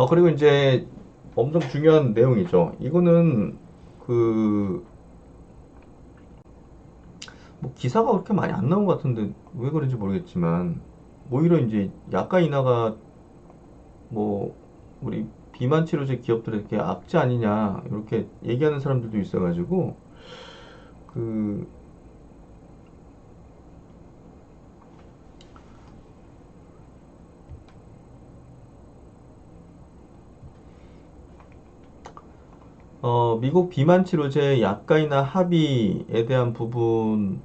그리고 이제 엄청 중요한 내용이죠. 이거는 그, 뭐 기사가 그렇게 많이 안 나온 것 같은데 왜 그런지 모르겠지만, 오히려 이제 약가 인하가 뭐 우리 비만 치료제 기업들의 이렇게 악재 아니냐 이렇게 얘기하는 사람들도 있어가지고 그 미국 비만 치료제 약가이나 합의에 대한 부분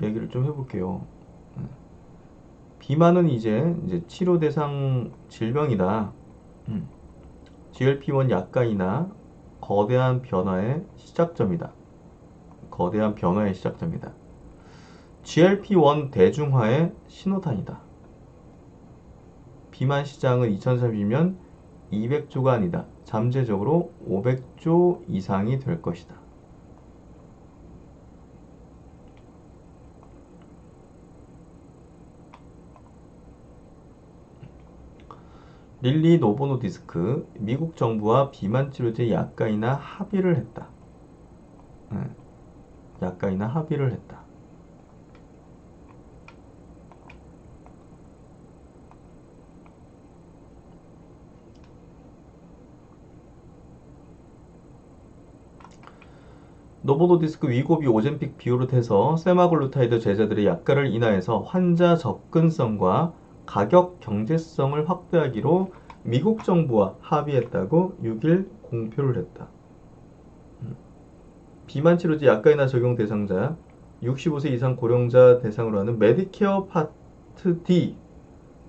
얘기를 좀 해볼게요. 비만은 이제 치료 대상 질병이다. GLP-1 약가이나 거대한 변화의 시작점이다. 거대한 변화의 시작점이다. GLP-1 대중화의 신호탄이다. 비만 시장은 2030년 200조가 아니다. 잠재적으로 500조 이상이 될 것이다. 릴리 노보노디스크, 미국 정부와 비만 치료제 약가이나 합의를 했다. 약가이나 합의를 했다. 노보노디스크 위고비 오젬픽 비오르트해서 세마글루타이드 제자들의 약가를 인하해서 환자 접근성과 가격 경제성을 확대하기로 미국 정부와 합의했다고 6일 공표를 했다. 비만 치료제 약가 인하 적용 대상자 65세 이상 고령자 대상으로 하는 메디케어 파트 D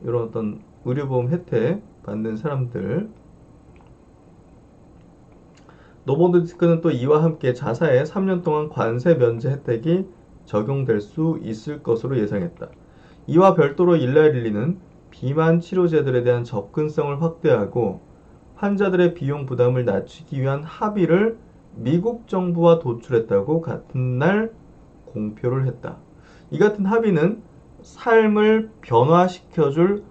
이런 어떤 의료보험 혜택 받는 사람들. 노보노디스크는 또 이와 함께 자사의 3년 동안 관세 면제 혜택이 적용될 수 있을 것으로 예상했다. 이와 별도로 일라릴리는 비만 치료제들에 대한 접근성을 확대하고 환자들의 비용 부담을 낮추기 위한 합의를 미국 정부와 도출했다고 같은 날 공표를 했다. 이 같은 합의는 삶을 변화시켜줄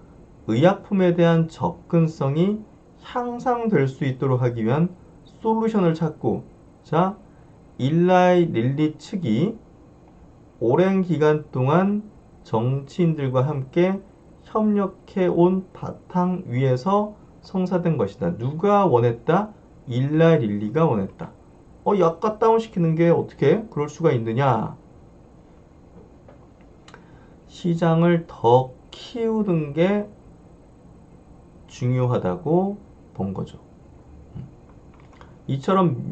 의약품에 대한 접근성이 향상될 수 있도록 하기 위한 솔루션을 찾고, 자, 일라이 릴리 측이 오랜 기간 동안 정치인들과 함께 협력해 온 바탕 위에서 성사된 것이다. 누가 원했다? 일라이 릴리가 원했다. 약가 다운시키는 게 어떻게 그럴 수가 있느냐? 시장을 더 키우는 게 중요하다고 본 거죠. 이처럼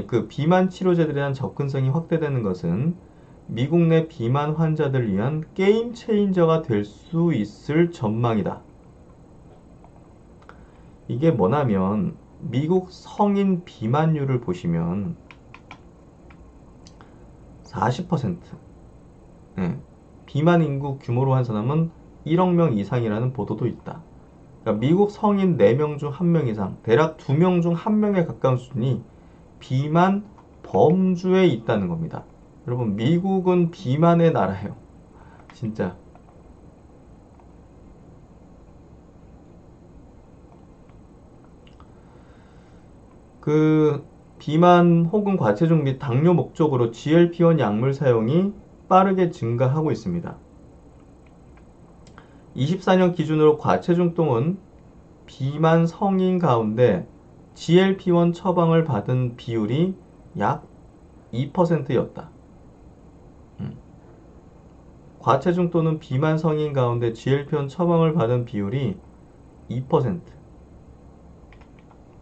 그 비만 치료제들에 대한 접근성이 확대되는 것은 미국 내 비만 환자들을 위한 게임 체인저가 될 수 있을 전망이다. 이게 뭐냐면 미국 성인 비만율을 보시면 40%, 비만 인구 규모로 환산하면 1억 명 이상이라는 보도도 있다. 그러니까 미국 성인 4명 중 1명 이상, 대략 2명 중 1명에 가까운 수준이 비만 범주에 있다는 겁니다. 여러분, 미국은 비만의 나라예요. 진짜. 그 비만 혹은 과체중 및 당뇨 목적으로 GLP-1 약물 사용이 빠르게 증가하고 있습니다. 24년 기준으로 과체중동은 비만 성인 가운데 GLP-1 처방을 받은 비율이 약 2%였다. 과체중 또는 비만 성인 가운데 GLP-1 처방을 받은 비율이 2%.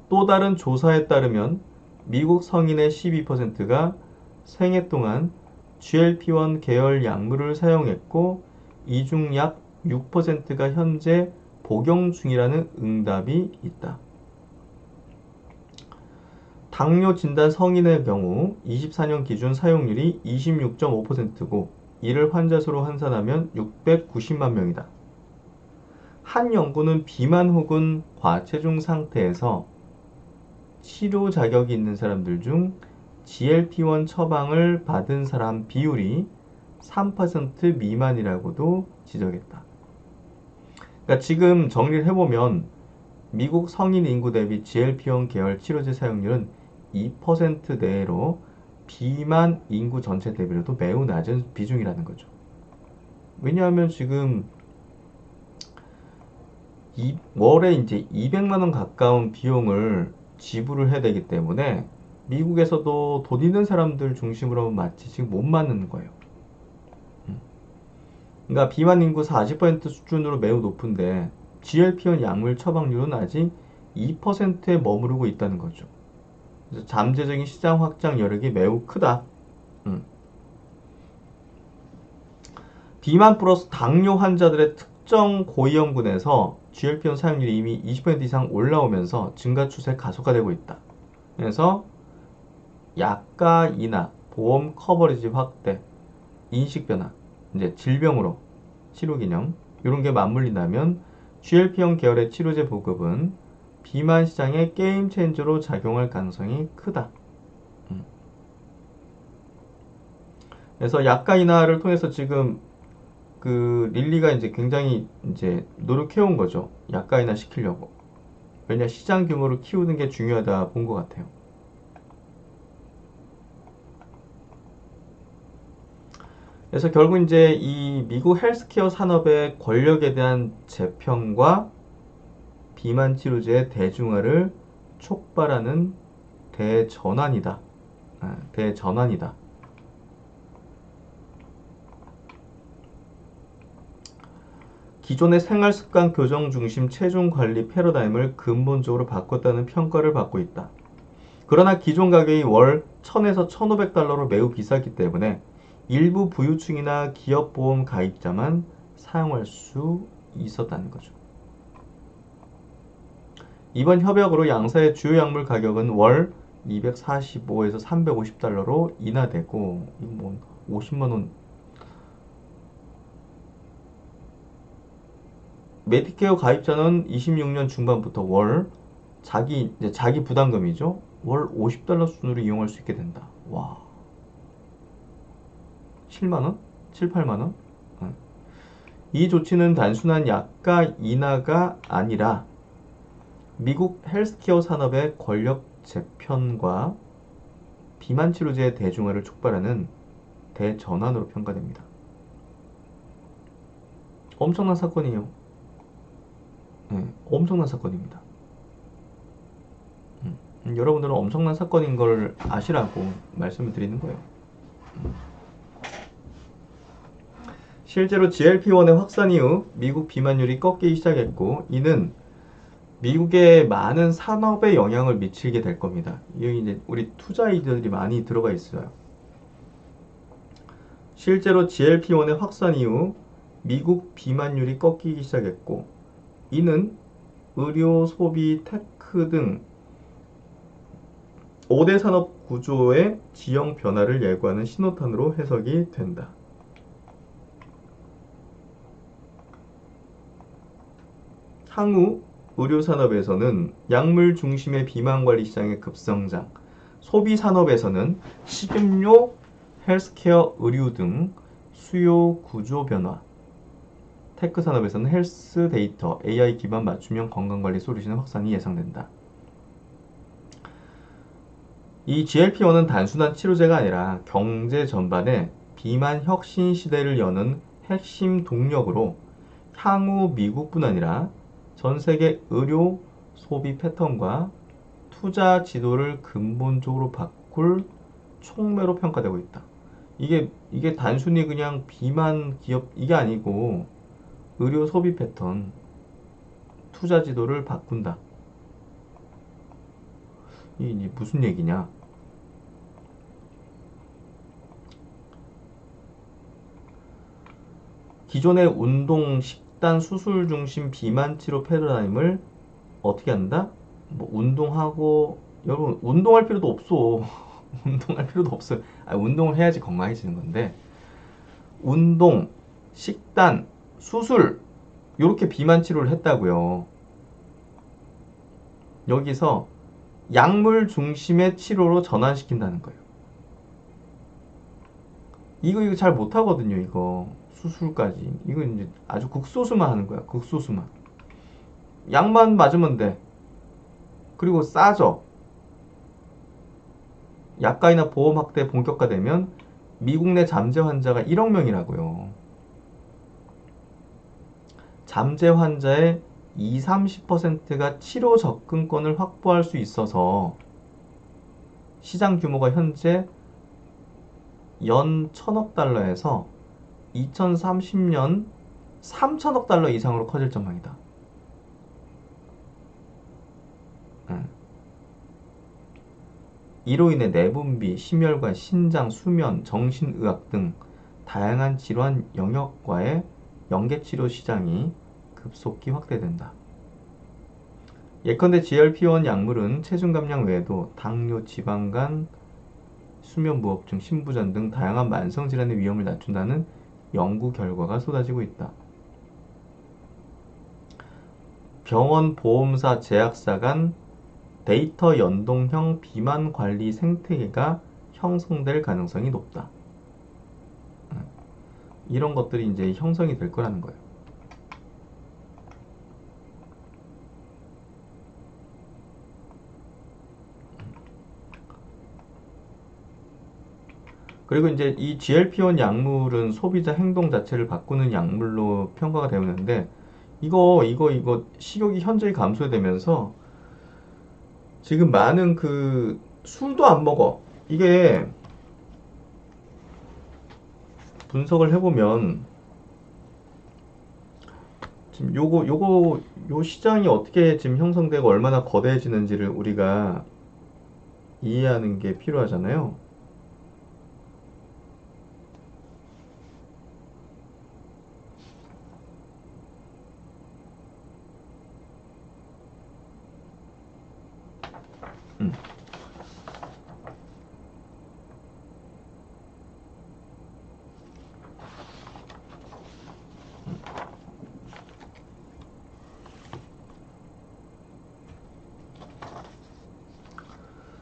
또 다른 조사에 따르면 미국 성인의 12%가 생애 동안 GLP-1 계열 약물을 사용했고, 이 중 약 6%가 현재 복용 중이라는 응답이 있다. 당뇨 진단 성인의 경우 24년 기준 사용률이 26.5%고 이를 환자 수로 환산하면 690만 명이다. 한 연구는 비만 혹은 과체중 상태에서 치료 자격이 있는 사람들 중 GLP-1 처방을 받은 사람 비율이 3% 미만이라고도 지적했다. 그러니까 지금 정리를 해보면 미국 성인 인구 대비 GLP-1 계열 치료제 사용률은 2% 내로 비만 인구 전체 대비로도 매우 낮은 비중이라는 거죠. 왜냐하면 지금 월에 이제 200만 원 가까운 비용을 지불을 해야 되기 때문에 미국에서도 돈 있는 사람들 중심으로 마치 지금 못 맞는 거예요. 그러니까 비만 인구 40% 수준으로 매우 높은데 GLP-1 약물 처방률은 아직 2%에 머무르고 있다는 거죠. 그래서 잠재적인 시장 확장 여력이 매우 크다. 비만 플러스 당뇨 환자들의 특정 고위험군에서 GLP-1 사용률이 이미 20% 이상 올라오면서 증가 추세 가속화되고 있다. 그래서 약가 인하, 보험 커버리지 확대, 인식 변화, 이제 질병으로 치료 기념 이런 게 맞물린다면 GLP-1 계열의 치료제 보급은 비만 시장의 게임 체인저로 작용할 가능성이 크다. 그래서 약가 인하를 통해서 지금 그 릴리가 이제 굉장히 이제 노력해온 거죠. 약가 인하 시키려고. 왜냐 시장 규모를 키우는 게 중요하다 본 것 같아요. 그래서 결국 이제 이 미국 헬스케어 산업의 권력에 대한 재편과 비만 치료제의 대중화를 촉발하는 대전환이다. 대전환이다. 기존의 생활습관 교정 중심 체중 관리 패러다임을 근본적으로 바꿨다는 평가를 받고 있다. 그러나 기존 가격이 월 1000에서 1500달러로 매우 비싸기 때문에 일부 부유층이나 기업보험 가입자만 사용할 수 있었다는 거죠. 이번 협약으로 양사의 주요 약물 가격은 월 245에서 350달러로 인하되고, 이거 뭐 50만원. 메디케어 가입자는 26년 중반부터 월 자기 부담금이죠. 월 50달러 수준으로 이용할 수 있게 된다. 와. 7만원? 7, 8만원? 이 조치는 단순한 약가 인하가 아니라 미국 헬스케어 산업의 권력 재편과 비만 치료제의 대중화를 촉발하는 대전환으로 평가됩니다. 엄청난 사건이에요. 엄청난 사건입니다. 여러분들은 엄청난 사건인 걸 아시라고 말씀을 드리는 거예요. 실제로 GLP-1의 확산 이후 미국 비만율이 꺾이기 시작했고, 이는 미국의 많은 산업에 영향을 미치게 될 겁니다. 여기 이제 우리 투자이들이 많이 들어가 있어요. 실제로 GLP-1의 확산 이후 미국 비만율이 꺾이기 시작했고, 이는 의료, 소비, 테크 등 5대 산업 구조의 지형 변화를 예고하는 신호탄으로 해석이 된다. 향후 의료산업에서는 약물 중심의 비만관리 시장의 급성장, 소비산업에서는 식음료, 헬스케어, 의류 등 수요 구조 변화, 테크 산업에서는 헬스 데이터, AI 기반 맞춤형 건강관리 솔루션의 확산이 예상된다. 이 GLP-1은 단순한 치료제가 아니라 경제 전반에 비만 혁신 시대를 여는 핵심 동력으로 향후 미국뿐 아니라 전 세계 의료 소비 패턴과 투자 지도를 근본적으로 바꿀 촉매로 평가되고 있다. 이게 단순히 그냥 비만 기업 이게 아니고 의료 소비 패턴, 투자 지도를 바꾼다. 이게 무슨 얘기냐? 기존의 운동, 식단, 수술 중심 비만 치료 패러다임을 어떻게 한다? 뭐 운동하고 여러분 운동할 필요도 없어. 운동할 필요도 없어요. 운동을 해야지 건강해지는 건데 운동, 식단, 수술 이렇게 비만 치료를 했다고요. 여기서 약물 중심의 치료로 전환시킨다는 거예요. 이거 잘 못하거든요. 이거 수술까지. 이거 이제 아주 극소수만 하는 거야. 극소수만. 약만 맞으면 돼. 그리고 싸져. 약가이나 보험 확대 본격화되면 미국 내 잠재 환자가 1억 명이라고요. 잠재 환자의 20, 30%가 치료 접근권을 확보할 수 있어서 시장 규모가 현재 연 1000억 달러에서 2030년 3000억 달러 이상으로 커질 전망이다. 이로 인해 내분비, 심혈관, 신장, 수면, 정신의학 등 다양한 질환 영역과의 연계치료 시장이 급속히 확대된다. 예컨대 GLP-1 약물은 체중 감량 외에도 당뇨, 지방간, 수면무호흡증, 신부전 등 다양한 만성질환의 위험을 낮춘다는 연구 결과가 쏟아지고 있다. 병원, 보험사, 제약사 간 데이터 연동형 비만 관리 생태계가 형성될 가능성이 높다. 이런 것들이 이제 형성이 될 거라는 거예요. 그리고 이제 이 GLP-1 약물은 소비자 행동 자체를 바꾸는 약물로 평가가 되었는데 이거 식욕이 현저히 감소되면서 지금 많은 그 술도 안 먹어. 이게 분석을 해보면 지금 요 시장이 어떻게 지금 형성되고 얼마나 거대해지는지를 우리가 이해하는 게 필요하잖아요. 음.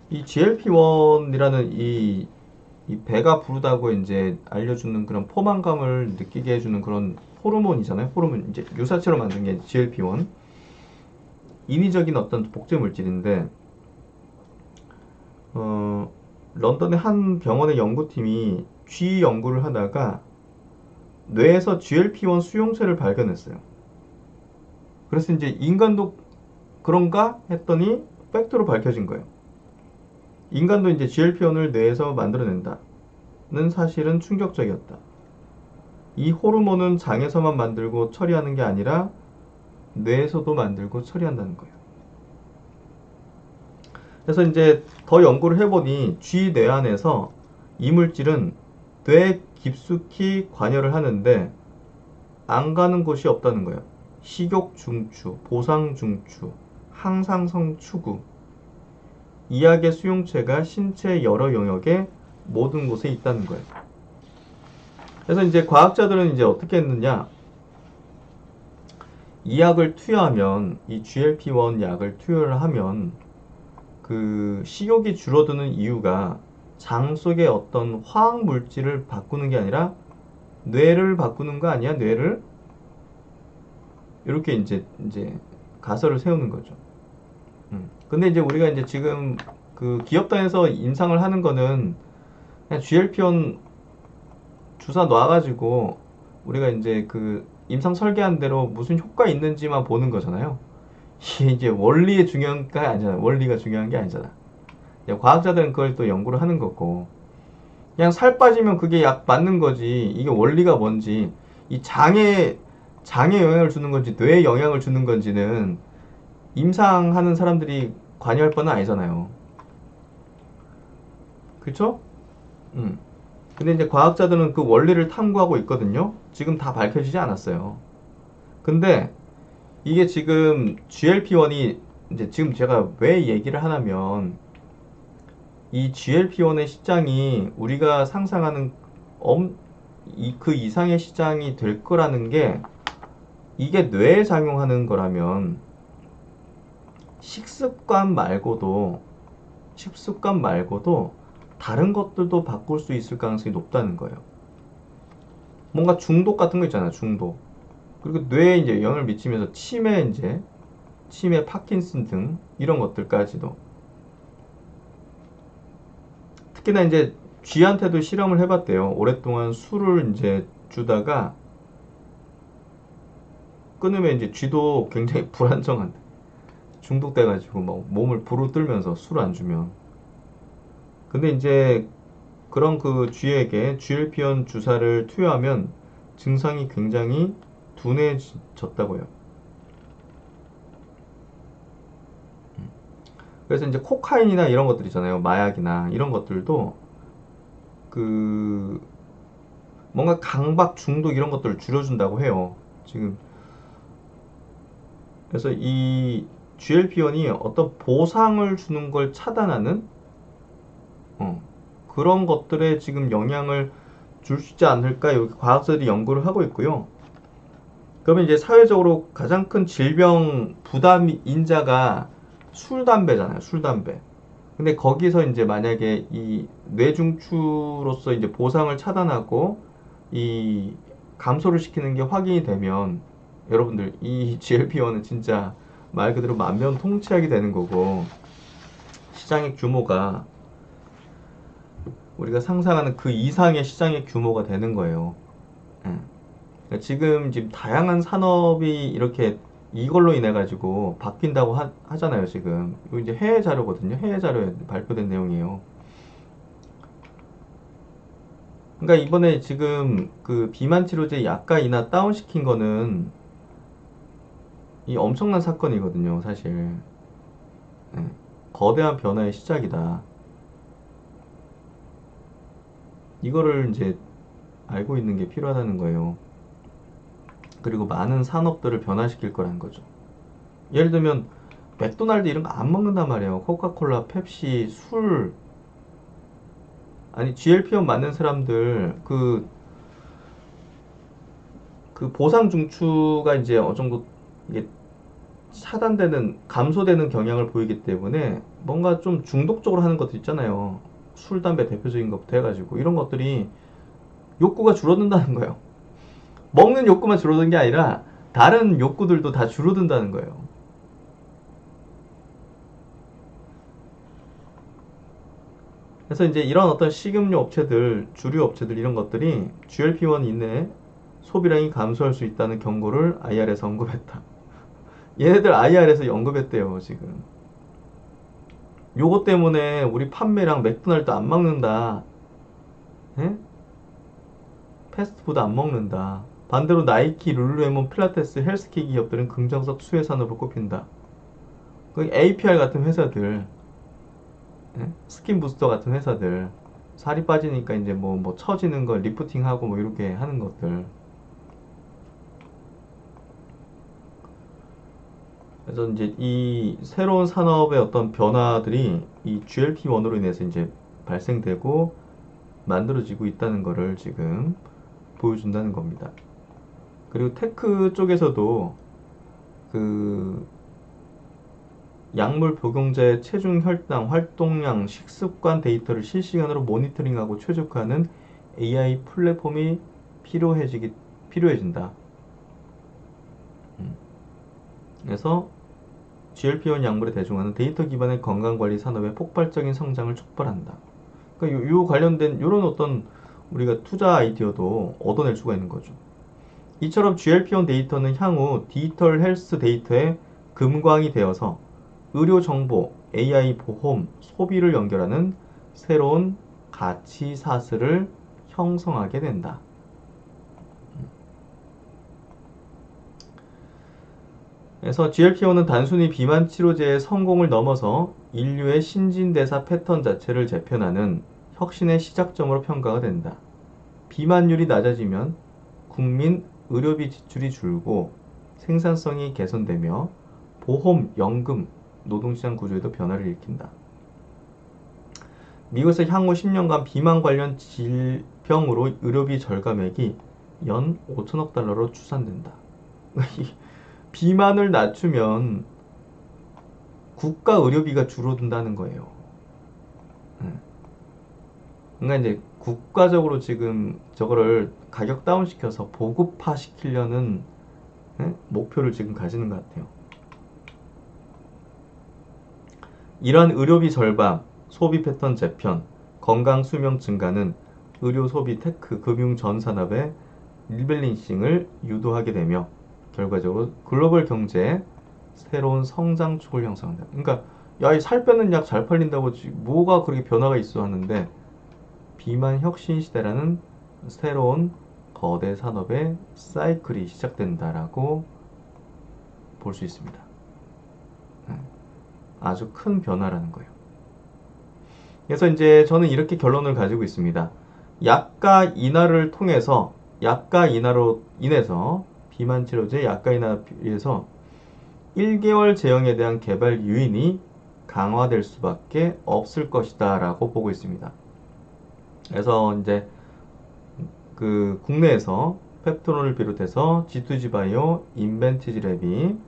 이 GLP-1이라는 이 배가 부르다고 이제 알려주는 그런 포만감을 느끼게 해주는 그런 호르몬이잖아요. 호르몬, 이제 유사체로 만든 게 GLP-1. 인위적인 어떤 복제 물질인데, 런던의 한 병원의 연구팀이 쥐 연구를 하다가 뇌에서 GLP-1 수용체를 발견했어요. 그래서 이제 인간도 그런가 했더니 팩트로 밝혀진 거예요. 인간도 이제 GLP-1을 뇌에서 만들어낸다는 사실은 충격적이었다. 이 호르몬은 장에서만 만들고 처리하는 게 아니라 뇌에서도 만들고 처리한다는 거예요. 그래서 이제 더 연구를 해보니 쥐 뇌 안에서 이 물질은 뇌에 깊숙이 관여를 하는데 안 가는 곳이 없다는 거예요. 식욕 중추, 보상 중추, 항상성 추구, 이 약의 수용체가 신체 여러 영역의 모든 곳에 있다는 거예요. 그래서 이제 과학자들은 이제 어떻게 했느냐? 이 약을 투여하면, 이 GLP-1 약을 투여를 하면 그 식욕이 줄어드는 이유가 장 속의 어떤 화학 물질을 바꾸는 게 아니라 뇌를 바꾸는 거 아니야? 뇌를 이렇게 이제 가설을 세우는 거죠. 근데 이제 우리가 이제 지금 그 기업단에서 임상을 하는 거는 그냥 GLP-1 주사 놔가지고 우리가 이제 그 임상 설계한 대로 무슨 효과 있는지만 보는 거잖아요. 이게 이제 원리에 중요한 게 아니잖아. 원리가 중요한 게 아니잖아. 과학자들은 그걸 또 연구를 하는 거고. 그냥 살 빠지면 그게 약 맞는 거지. 이게 원리가 뭔지, 이 장에 영향을 주는 건지, 뇌에 영향을 주는 건지는 임상하는 사람들이 관여할 바는 아니잖아요. 그쵸? 근데 이제 과학자들은 그 원리를 탐구하고 있거든요. 지금 다 밝혀지지 않았어요. 근데 이게 지금 GLP-1이 이제 지금 제가 왜 얘기를 하냐면 이 GLP-1의 시장이 우리가 상상하는 그 이상의 시장이 될 거라는 게 이게 뇌에 작용하는 거라면 식습관 말고도 다른 것들도 바꿀 수 있을 가능성이 높다는 거예요. 뭔가 중독 같은 거 있잖아요. 중독. 그리고 뇌에 이제 영향을 미치면서 치매 이제 치매, 파킨슨 등 이런 것들까지도. 특히나 이제 쥐한테도 실험을 해봤대요. 오랫동안 술을 이제 주다가 끊으면 이제 쥐도 굉장히 불안정한데 중독돼가지고 막 몸을 부르뜨면서 술 안 주면. 근데 이제 그런 그 쥐에게 GLP-1 주사를 투여하면 증상이 굉장히 둔해졌다고요. 그래서 이제 코카인이나 이런 것들 있잖아요. 마약이나 이런 것들도 그 뭔가 강박 중독 이런 것들을 줄여준다고 해요. 지금 그래서 이 GLP-1이 어떤 보상을 주는 걸 차단하는 그런 것들에 지금 영향을 줄 수 있지 않을까 여기 과학자들이 연구를 하고 있고요. 그러면 이제 사회적으로 가장 큰 질병 부담 인자가 술, 담배잖아요. 술, 담배. 근데 거기서 이제 만약에 이 뇌중추로서 이제 보상을 차단하고 이 감소를 시키는 게 확인이 되면 여러분들 이 GLP-1은 진짜 말 그대로 만병통치약이 되는 거고 시장의 규모가 우리가 상상하는 그 이상의 시장의 규모가 되는 거예요. 그러니까 지금 다양한 산업이 이렇게 이걸로 인해 가지고 바뀐다고 하잖아요. 지금 이거 이제 해외 자료거든요. 해외 자료에 발표된 내용이에요. 그러니까 이번에 지금 그 비만 치료제 약가 인하 다운 시킨 거는 이 엄청난 사건이거든요. 사실 거대한 변화의 시작이다. 이거를 이제 알고 있는 게 필요하다는 거예요. 그리고 많은 산업들을 변화시킬 거라는 거죠. 예를 들면 맥도날드 이런 거 안 먹는단 말이에요. 코카콜라, 펩시, 술. 아니 GLP-1 맞는 사람들 그 보상 중추가 이제 어느 정도 이게 차단되는 감소되는 경향을 보이기 때문에 뭔가 좀 중독적으로 하는 것도 있잖아요. 술, 담배 대표적인 것부터 해가지고 이런 것들이 욕구가 줄어든다는 거예요. 먹는 욕구만 줄어든 게 아니라 다른 욕구들도 다 줄어든다는 거예요. 그래서 이제 이런 어떤 식음료 업체들, 주류 업체들 이런 것들이 GLP-1 이내 소비량이 감소할 수 있다는 경고를 IR에서 언급했다. 얘네들 IR에서 언급했대요, 지금. 요거 때문에 우리 판매량 맥도날드 안 먹는다. 예? 패스트푸드 안 먹는다. 반대로 나이키, 룰루레몬, 필라테스, 헬스케이 기업들은 긍정적 수혜 산업으로 꼽힌다. 그 APR 같은 회사들, 예? 스킨 부스터 같은 회사들, 살이 빠지니까 이제 뭐 처지는 거 리프팅하고 뭐 이렇게 하는 것들. 그래서 이제 이 새로운 산업의 어떤 변화들이 이 GLP-1으로 인해서 이제 발생되고 만들어지고 있다는 것을 지금 보여준다는 겁니다. 그리고 테크 쪽에서도 그 약물 복용자의 체중 혈당, 활동량, 식습관 데이터를 실시간으로 모니터링하고 최적화하는 AI 플랫폼이 필요해진다. 그래서 GLP-1 약물에 대중하는 데이터 기반의 건강관리 산업의 폭발적인 성장을 촉발한다. 그러니까 요 관련된 이런 어떤 우리가 투자 아이디어도 얻어낼 수가 있는 거죠. 이처럼 GLP-1 데이터는 향후 디지털 헬스 데이터에 금광이 되어서 의료 정보, AI 보험, 소비를 연결하는 새로운 가치 사슬을 형성하게 된다. 그래서 GLP-1은 단순히 비만 치료제의 성공을 넘어서 인류의 신진대사 패턴 자체를 재편하는 혁신의 시작점으로 평가가 된다. 비만율이 낮아지면 국민 의료비 지출이 줄고 생산성이 개선되며 보험, 연금, 노동시장 구조에도 변화를 일으킨다. 미국에서 향후 10년간 비만 관련 질병으로 의료비 절감액이 연 5천억 달러로 추산된다. 비만을 낮추면 국가 의료비가 줄어든다는 거예요. 그러니까 이제 국가적으로 지금 저거를 가격 다운시켜서 보급화 시키려는 목표를 지금 가지는 것 같아요. 이러한 의료비 절감, 소비 패턴 재편, 건강 수명 증가는 의료 소비 테크, 금융 전 산업의 리밸런싱을 유도하게 되며 결과적으로 글로벌 경제에 새로운 성장축을 형성한다. 그러니까 야, 이 살 빼는 약 잘 팔린다고 뭐가 그렇게 변화가 있어 하는데 비만 혁신 시대라는 새로운 거대 산업의 사이클이 시작된다라고 볼 수 있습니다. 아주 큰 변화라는 거예요. 그래서 이제 저는 이렇게 결론을 가지고 있습니다. 약가 인하를 통해서 약가 인하로 인해서 비만 치료제 약가 인하에 의해서 1개월 제형에 대한 개발 유인이 강화될 수밖에 없을 것이다 라고 보고 있습니다. 그래서 이제 그 국내에서 펩토론을 비롯해서 G2G 바이오, 인벤티지 랩이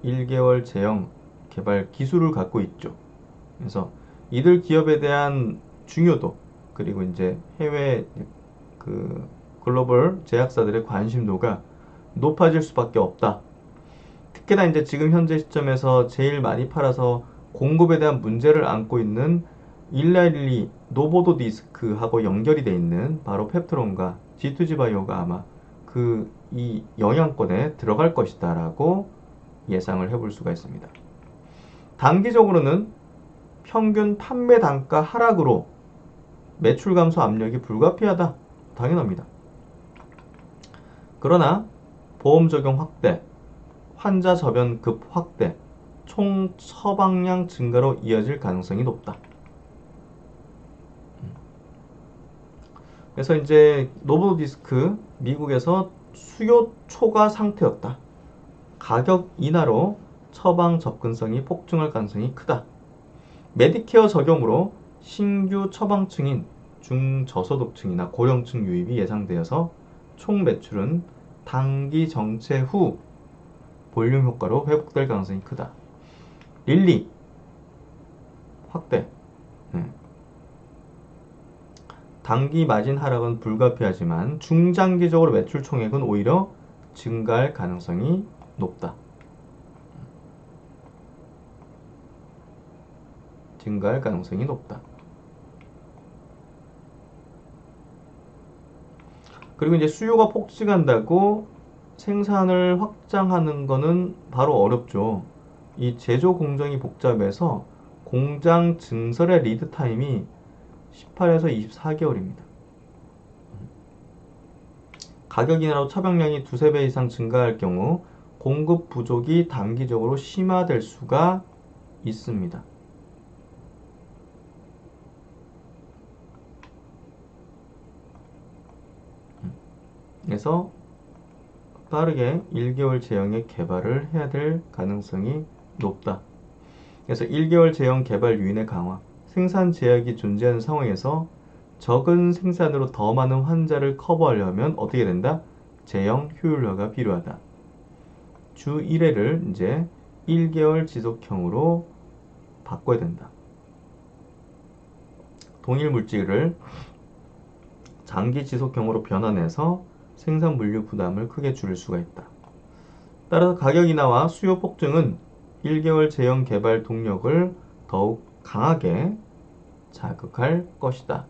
1개월 제형 개발 기술을 갖고 있죠. 그래서 이들 기업에 대한 중요도 그리고 이제 해외 그 글로벌 제약사들의 관심도가 높아질 수밖에 없다. 특히나 이제 지금 현재 시점에서 제일 많이 팔아서 공급에 대한 문제를 안고 있는 일라릴리 노보도디스크하고 연결이 돼 있는 바로 펩트론과 G2G 바이오가 아마 그 이 영향권에 들어갈 것이다 라고 예상을 해볼 수가 있습니다. 단기적으로는 평균 판매 단가 하락으로 매출 감소 압력이 불가피하다. 당연합니다. 그러나 보험 적용 확대, 환자 접연 급 확대, 총 처방량 증가로 이어질 가능성이 높다. 그래서 이제 노보디스크 미국에서 수요 초과 상태였다. 가격 인하로 처방 접근성이 폭증할 가능성이 크다. 메디케어 적용으로 신규 처방층인 중저소득층이나 고령층 유입이 예상되어서 총 매출은 단기 정체 후 볼륨 효과로 회복될 가능성이 크다. 릴리 확대. 단기 마진 하락은 불가피하지만 중장기적으로 매출 총액은 오히려 증가할 가능성이 높다. 증가할 가능성이 높다. 그리고 이제 수요가 폭증한다고 생산을 확장하는 거는 바로 어렵죠. 이 제조 공정이 복잡해서 공장 증설의 리드 타임이 18에서 24개월입니다. 가격 인하로 처방량이 두세 배 이상 증가할 경우 공급 부족이 단기적으로 심화될 수가 있습니다. 그래서 빠르게 1개월 제형의 개발을 해야 될 가능성이 높다. 그래서 1개월 제형 개발 유인의 강화, 생산 제약이 존재하는 상황에서 적은 생산으로 더 많은 환자를 커버하려면 어떻게 된다? 제형 효율화가 필요하다. 주 1회를 이제 1개월 지속형으로 바꿔야 된다. 동일 물질을 장기 지속형으로 변환해서 생산 물류 부담을 크게 줄일 수가 있다. 따라서 가격 인하와 수요 폭증은 1개월 제형 개발 동력을 더욱 강하게 자극할 것이다.